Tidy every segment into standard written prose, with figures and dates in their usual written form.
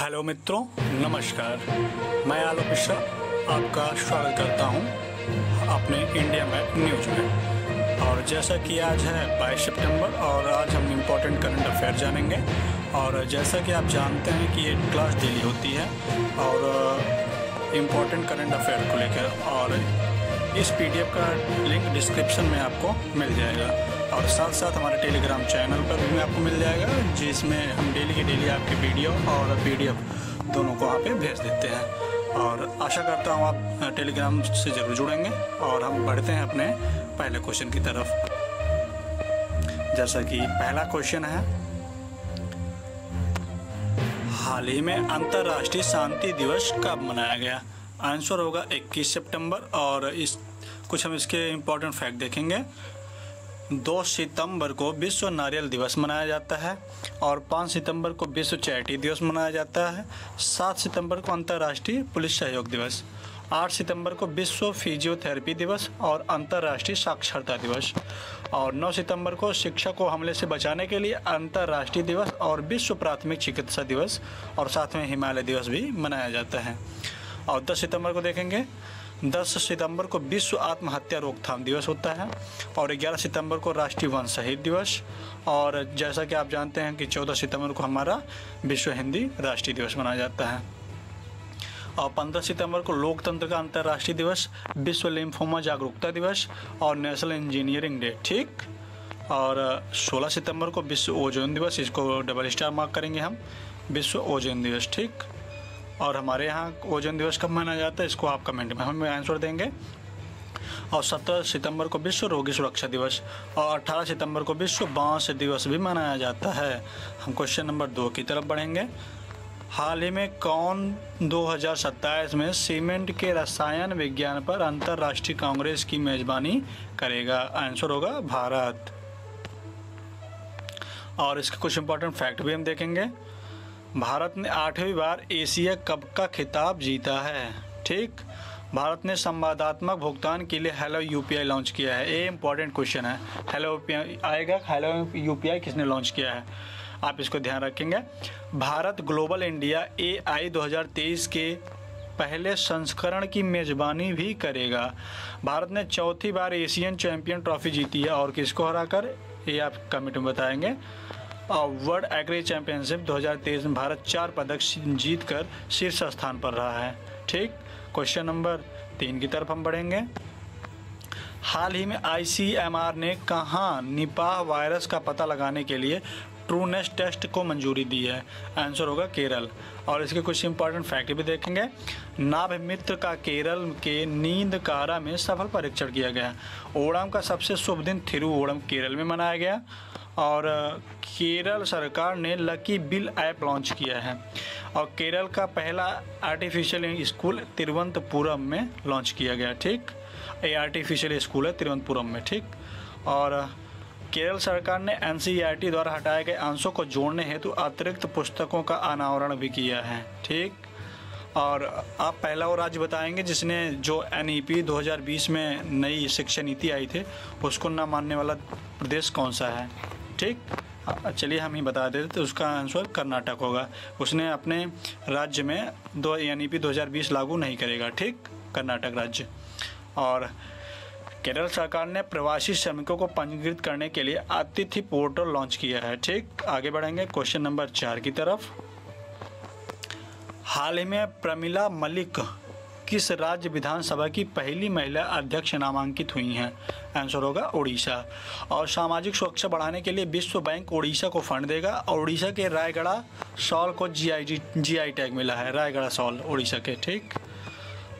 Hello मित्रों, नमस्कार। मैं आलोक मिश्रा आपका स्वागत करता हूं अपने इंडिया मैप न्यूज़ में। और जैसा कि आज है 22 सितंबर और आज हम इम्पोर्टेंट करंट अफेयर जानेंगे। और जैसा कि आप जानते हैं कि ये क्लास डेली होती है और इम्पोर्टेंट करंट अफेयर को लेकर, और इस पीडीएफ का लिंक डिस्क्रिप्शन में आपको मिल जाएगा। और साथ साथ हमारे टेलीग्राम चैनल पर भी आपको मिल जाएगा, जिसमें हम डेली की डेली आपके वीडियो और पीडीएफ दोनों को वहाँ पे भेज देते हैं। और आशा करता हूँ आप टेलीग्राम से ज़रूर जुड़ेंगे। और हम बढ़ते हैं अपने पहले क्वेश्चन की तरफ। जैसा कि पहला क्वेश्चन है, हाल ही में अंतर्राष्ट्रीय शांति दिवस कब मनाया गया? आंसर होगा 21 सितंबर। और कुछ हम इसके इम्पोर्टेंट फैक्ट देखेंगे। 2 सितंबर को विश्व नारियल दिवस मनाया जाता है और 5 सितंबर को विश्व चैरिटी दिवस मनाया जाता है। 7 सितंबर को अंतर्राष्ट्रीय पुलिस सहयोग दिवस। 8 सितंबर को विश्व फिजियोथेरेपी दिवस और अंतर्राष्ट्रीय साक्षरता दिवस। और 9 सितंबर को शिक्षा को हमले से बचाने के लिए अंतर्राष्ट्रीय दिवस और विश्व प्राथमिक चिकित्सा दिवस, और साथ में हिमालय दिवस भी मनाया जाता है। और 10 सितंबर को देखेंगे, 10 सितंबर को विश्व आत्महत्या रोकथाम दिवस होता है। और 11 सितंबर को राष्ट्रीय वन शहीद दिवस। और जैसा कि आप जानते हैं कि 14 सितंबर को हमारा विश्व हिंदी राष्ट्रीय दिवस मनाया जाता है। और 15 सितंबर को लोकतंत्र का अंतर्राष्ट्रीय दिवस, विश्व लिम्फोमा जागरूकता दिवस और नेशनल इंजीनियरिंग डे। ठीक। और 16 सितंबर को विश्व ओजोन दिवस, इसको डबल स्टार मार्क करेंगे हम, विश्व ओजोन दिवस। ठीक। और हमारे यहाँ ओजोन दिवस कब मनाया जाता है, इसको आप कमेंट में हमें आंसर देंगे। और 17 सितंबर को विश्व रोगी सुरक्षा दिवस और 18 सितंबर को विश्व बांस दिवस भी मनाया जाता है। हम क्वेश्चन नंबर 2 की तरफ बढ़ेंगे। हाल ही में कौन 2027 में सीमेंट के रसायन विज्ञान पर अंतर्राष्ट्रीय कांग्रेस की मेजबानी करेगा? आंसर होगा भारत। और इसके कुछ इंपॉर्टेंट फैक्ट भी हम देखेंगे। भारत ने 8वीं बार एशिया कप का खिताब जीता है। ठीक। भारत ने संवादात्मक भुगतान के लिए हेलो यूपीआई लॉन्च किया है। ये इंपॉर्टेंट क्वेश्चन है। हेलो यूपीआई आएगा, हेलो यूपीआई किसने लॉन्च किया है, आप इसको ध्यान रखेंगे। भारत ग्लोबल इंडिया AI 2023 के पहले संस्करण की मेजबानी भी करेगा। भारत ने 4थी बार एशियन चैंपियन ट्रॉफी जीती है, और किसको हराकर, ये आप कमेंट में बताएंगे। और वर्ल्ड एग्री चैंपियनशिप 2023 में भारत 4 पदक जीतकर शीर्ष स्थान पर रहा है। ठीक। क्वेश्चन नंबर 3 की तरफ हम बढ़ेंगे। हाल ही में ICMR ने कहाँ निपाह वायरस का पता लगाने के लिए ट्रूनेस टेस्ट को मंजूरी दी है? आंसर होगा केरल। और इसके कुछ इंपॉर्टेंट फैक्ट भी देखेंगे। नाभ मित्र का केरल के नींदकारा में सफल परीक्षण किया गया। ओणम का सबसे शुभ दिन थिरुओणम केरल में मनाया गया। और केरल सरकार ने लकी बिल ऐप लॉन्च किया है। और केरल का पहला आर्टिफिशियल स्कूल तिरुवनंतपुरम में लॉन्च किया गया। ठीक। ये आर्टिफिशियल स्कूल है तिरुवनंतपुरम में। ठीक। और केरल सरकार ने NCERT द्वारा हटाए गए अंशों को जोड़ने हेतु अतिरिक्त पुस्तकों का अनावरण भी किया है। ठीक। और आप पहला वो राज्य बताएंगे जिसने जो NEP 2020 में नई शिक्षा नीति आई थी उसको न मानने वाला प्रदेश कौन सा है? ठीक। चलिए हम ही बता देते, तो उसका आंसर कर्नाटक होगा। उसने अपने राज्य में NEP 2020 लागू नहीं करेगा। ठीक। कर्नाटक राज्य। और केरल सरकार ने प्रवासी श्रमिकों को पंजीकृत करने के लिए अतिथि पोर्टल लॉन्च किया है। ठीक। आगे बढ़ेंगे क्वेश्चन नंबर 4 की तरफ। हाल ही में प्रमिला मलिक किस राज्य विधानसभा की पहली महिला अध्यक्ष नामांकित हुई हैं? आंसर होगा उड़ीसा। और सामाजिक सुरक्षा बढ़ाने के लिए विश्व बैंक उड़ीसा को फंड देगा। और उड़ीसा के रायगढ़ शॉल को GI टैग मिला है। रायगढ़ शॉल उड़ीसा के। ठीक।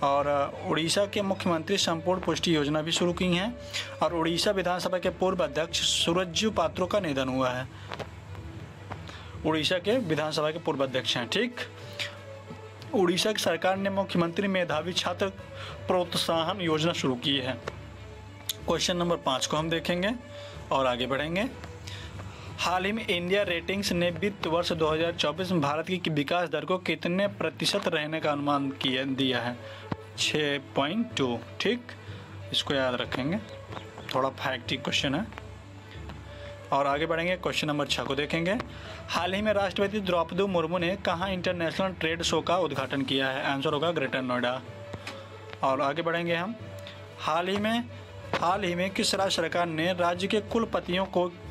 और उड़ीसा के मुख्यमंत्री संपूर्ण पुष्टि योजना भी शुरू की हैं। और उड़ीसा विधानसभा के पूर्व अध्यक्ष सूरजू पात्रो का निधन हुआ है। उड़ीसा के विधानसभा के पूर्व अध्यक्ष हैं। ठीक। उड़ीसा की सरकार ने मुख्यमंत्री मेधावी छात्र प्रोत्साहन योजना शुरू की है। क्वेश्चन नंबर 5 को हम देखेंगे और आगे बढ़ेंगे। हाल ही में इंडिया रेटिंग्स ने वित्त वर्ष 2024 में भारत की विकास दर को कितने प्रतिशत रहने का अनुमान दिया है? 6.2। ठीक। इसको याद रखेंगे, थोड़ा फैक्टिक क्वेश्चन है। और आगे बढ़ेंगे, क्वेश्चन नंबर 6 को देखेंगे। हाल ही में राष्ट्रपति द्रौपदी मुर्मू ने कहाँ इंटरनेशनल ट्रेड शो का उद्घाटन किया है? आंसर होगा ग्रेटर नोएडा। और आगे बढ़ेंगे हम, हाल ही में किस राज्य सरकार ने राज्य के कुलपतियों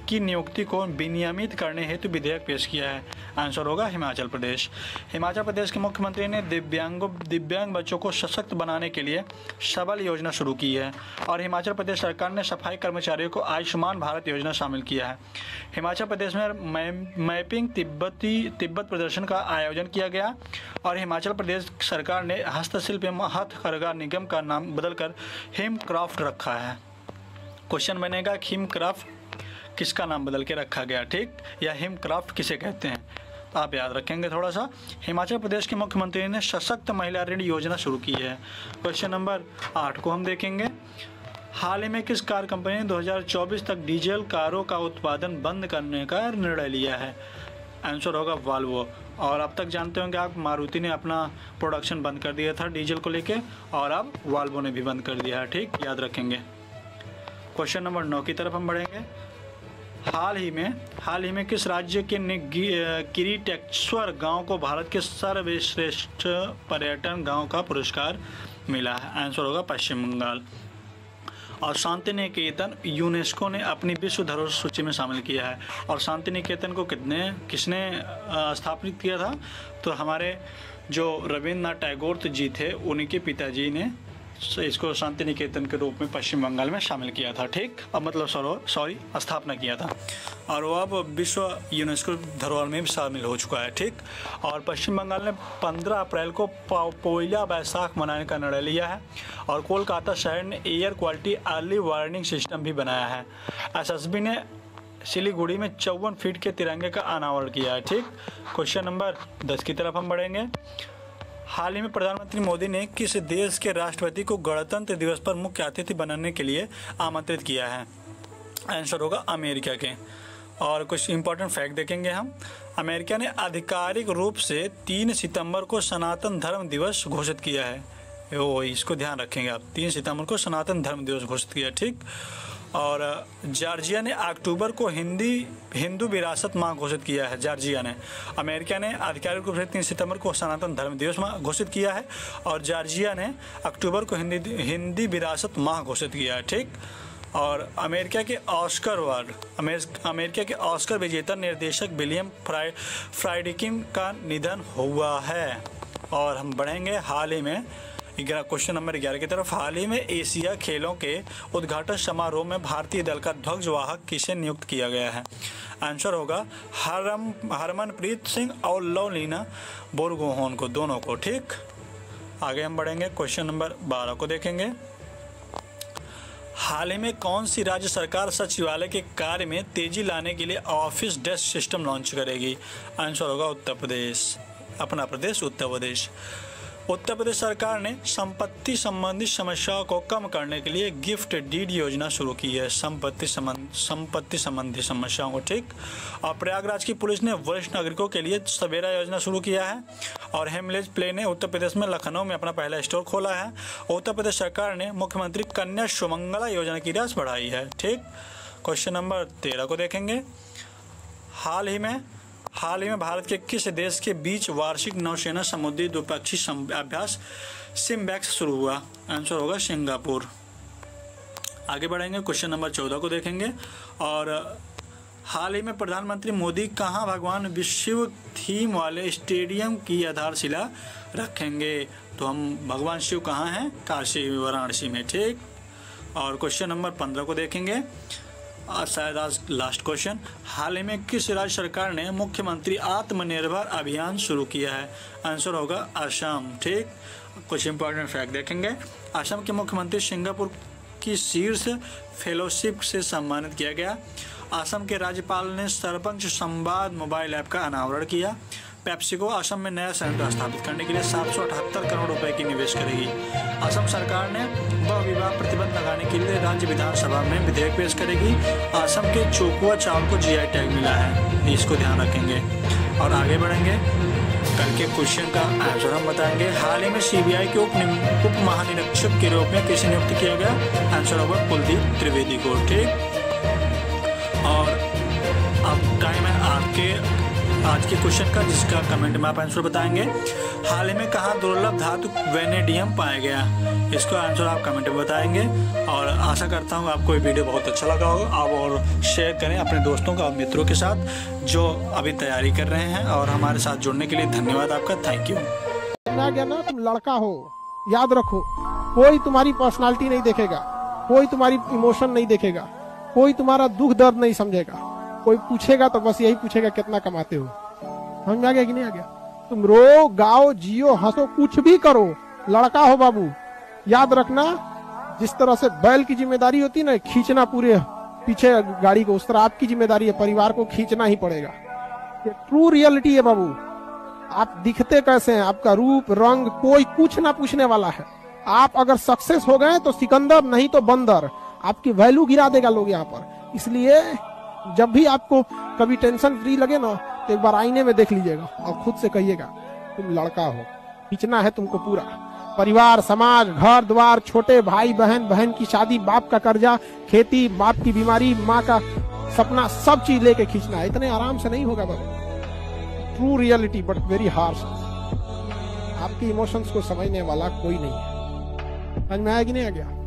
की नियुक्ति को विनियमित करने हेतु विधेयक पेश किया है? आंसर होगा हिमाचल प्रदेश। हिमाचल प्रदेश के मुख्यमंत्री ने दिव्यांग बच्चों को सशक्त बनाने के लिए सबल योजना शुरू की है और हिमाचल प्रदेश सरकार ने सफाई कर्मचारियों को आयुष्मान भारत योजना शामिल किया है। हिमाचल प्रदेश में मैपिंग तिब्बत प्रदर्शन का आयोजन किया गया और हिमाचल प्रदेश सरकार ने हस्तशिल्प एवं हथकरघा निगम का नाम बदलकर हिमक्राफ्ट रखा है। क्वेश्चन बनेगा कि हिमक्राफ्ट किसका नाम बदल के रखा गया, ठीक, या हिमक्राफ्ट किसे कहते हैं, आप याद रखेंगे थोड़ा सा। हिमाचल प्रदेश के मुख्यमंत्री ने सशक्त महिला ऋण योजना शुरू की है। क्वेश्चन नंबर 8 को हम देखेंगे। हाल ही में किस कार कंपनी ने 2024 तक डीजल कारों का उत्पादन बंद करने का निर्णय लिया है? आंसर होगा वॉल्वो। और अब तक जानते होंगे आप, मारुति ने अपना प्रोडक्शन बंद कर दिया था डीजल को लेके और अब वॉल्वो ने भी बंद कर दिया है, ठीक, याद रखेंगे। क्वेश्चन नंबर 9 की तरफ हम बढ़ेंगे। हाल ही में किस राज्य के किरीटेश्वर गांव को भारत के सर्वश्रेष्ठ पर्यटन गांव का पुरस्कार मिला है? आंसर होगा पश्चिम बंगाल। और शांति निकेतन यूनेस्को ने अपनी विश्व धरोहर सूची में शामिल किया है। और शांति निकेतन को किसने स्थापित किया था? तो हमारे जो रविन्द्रनाथ टैगोर जी थे, उन्हीं के पिताजी ने इसको शांति निकेतन के रूप में पश्चिम बंगाल में शामिल किया था, ठीक, अब मतलब स्थापना किया था और वो अब विश्व यूनेस्को धरोहर में भी शामिल हो चुका है, ठीक। और पश्चिम बंगाल ने 15 अप्रैल को पोइला बैसाख मनाने का निर्णय लिया है और कोलकाता शहर ने air quality early warning system भी बनाया है। एसएसबी ने सिलीगुड़ी में 54 फीट के तिरंगे का अनावरण किया है, ठीक। क्वेश्चन नंबर 10 की तरफ हम बढ़ेंगे। हाल ही में प्रधानमंत्री मोदी ने किस देश के राष्ट्रपति को गणतंत्र दिवस पर मुख्य अतिथि बनाने के लिए आमंत्रित किया है? आंसर होगा अमेरिका के। और कुछ इंपॉर्टेंट फैक्ट देखेंगे हम। अमेरिका ने आधिकारिक रूप से 3 सितंबर को सनातन धर्म दिवस घोषित किया है। इसको ध्यान रखेंगे आप, 3 सितंबर को सनातन धर्म दिवस घोषित किया, ठीक। और जॉर्जिया ने अक्टूबर को हिंदू विरासत माह घोषित किया है। जॉर्जिया ने, अमेरिका ने आधिकारिक रूप से 3 सितंबर को सनातन धर्म दिवस घोषित किया है और जॉर्जिया ने अक्टूबर को हिंदी विरासत माह घोषित किया है, ठीक। और अमेरिका के ऑस्कर विजेता निर्देशक विलियम फ्राइडकिन का निधन हुआ है। और हम बढ़ेंगे हाल ही में क्वेश्चन नंबर 11 की तरफ। हाल ही में एशिया खेलों के उद्घाटन समारोह में भारतीय दल का ध्वजवाहक किसे नियुक्त किया गया है? आंसर होगा हरमनप्रीत सिंह और लवलीना बोरगोहेन को, दोनों को, ठीक। आगे हम बढ़ेंगे, क्वेश्चन नंबर 12 को देखेंगे। हाल ही में कौन सी राज्य सरकार सचिवालय के कार्य में तेजी लाने के लिए ऑफिस डेस्क सिस्टम लॉन्च करेगी? आंसर होगा उत्तर प्रदेश, अपना प्रदेश उत्तर प्रदेश। उत्तर प्रदेश सरकार ने संपत्ति संबंधी समस्याओं को कम करने के लिए गिफ्ट डीड योजना शुरू की है, संपत्ति संबंधी समस्याओं को, ठीक। और प्रयागराज की पुलिस ने वरिष्ठ नागरिकों के लिए सवेरा योजना शुरू किया है और हेमलेज प्ले ने उत्तर प्रदेश में लखनऊ में अपना पहला स्टोर खोला है। उत्तर प्रदेश सरकार ने मुख्यमंत्री कन्या सुमंगला योजना की राशि बढ़ाई है, ठीक। क्वेश्चन नंबर 13 को देखेंगे। हाल ही में भारत के किस देश के बीच वार्षिक नौसेना समुद्री द्विपक्षीय अभ्यास सिम्बैक्स शुरू हुआ? आंसर होगा सिंगापुर। आगे बढ़ेंगे, क्वेश्चन नंबर 14 को देखेंगे। और हाल ही में प्रधानमंत्री मोदी कहां भगवान विश्व थीम वाले स्टेडियम की आधारशिला रखेंगे? तो हम भगवान शिव कहां हैं? काशी वाराणसी में, ठीक। और क्वेश्चन नंबर 15 को देखेंगे, शायद आज लास्ट क्वेश्चन। हाल ही में किस राज्य सरकार ने मुख्यमंत्री आत्मनिर्भर अभियान शुरू किया है? आंसर होगा असम, ठीक। कुछ इंपॉर्टेंट फैक्ट देखेंगे। असम के मुख्यमंत्री सिंगापुर की शीर्ष फेलोशिप से सम्मानित किया गया। असम के राज्यपाल ने सरपंच संवाद मोबाइल ऐप का अनावरण किया। पेप्सिको असम में नया संयंत्र स्थापित करने के लिए 778 करोड़ रुपए की निवेश करेगी। असम सरकार ने बहुविवाह प्रतिबंध लगाने के लिए राज्य विधानसभा में विधेयक पेश करेगी। असम के चोकुआ चावल को जीआई टैग मिला है, इसको ध्यान रखेंगे। और आगे बढ़ेंगे, कल के क्वेश्चन का आंसर हम बताएंगे। हाल ही में सीबीआई के उप महानिरीक्षक के रूप में किसे नियुक्त किया गया? आंसर होगा कुलदीप त्रिवेदी को, ठीक। और आपके आज के क्वेश्चन का, जिसका कमेंट में आप आंसर बताएंगे। हाल ही में कहाँ दुर्लभ धातु वेनेडियम पाया गया, इसको आंसर आप कमेंट में बताएंगे। और आशा करता हूँ आपको ये वीडियो बहुत अच्छा लगा होगा। आप और शेयर करें अपने दोस्तों का और मित्रों के साथ जो अभी तैयारी कर रहे हैं। और हमारे साथ जुड़ने के लिए धन्यवाद आपका, थैंक यू। ना तुम लड़का हो, याद रखो, कोई तुम्हारी पर्सनालिटी नहीं देखेगा, कोई तुम्हारी इमोशन नहीं देखेगा, कोई तुम्हारा दुख दर्द नहीं समझेगा। कोई पूछेगा तो बस यही पूछेगा कितना कमाते हो। समझ में आ गया कि नहीं आ गया? तुम रो, गाओ, जियो, हंसो, कुछ भी करो, लड़का हो बाबू। याद रखना, जिस तरह से बैल की जिम्मेदारी होती है ना खींचना पूरे पीछे गाड़ी को, उस तरह आपकी जिम्मेदारी है, परिवार को खींचना ही पड़ेगा। ये ट्रू रियलिटी है बाबू। आप दिखते कैसे हैं, आपका रूप रंग कोई कुछ ना पूछने वाला है। आप अगर सक्सेस हो गए तो सिकंदर, नहीं तो बंदर। आपकी वैल्यू गिरा देगा लोग यहाँ पर। इसलिए जब भी आपको कभी टेंशन फ्री लगे ना तो एक बार आईने में देख लीजिएगा और खुद से कहिएगा तुम लड़का हो। खींचना है तुमको पूरा, परिवार, समाज, घर द्वार, छोटे भाई बहन, बहन की शादी, बाप का कर्जा, खेती, बाप की बीमारी, माँ का सपना, सब चीज लेके खींचना है। इतने आराम से नहीं होगा बाबू। True reality but very harsh. आपके इमोशंस को समझने वाला कोई नहीं है। समझ में आया कि नहीं आ गया?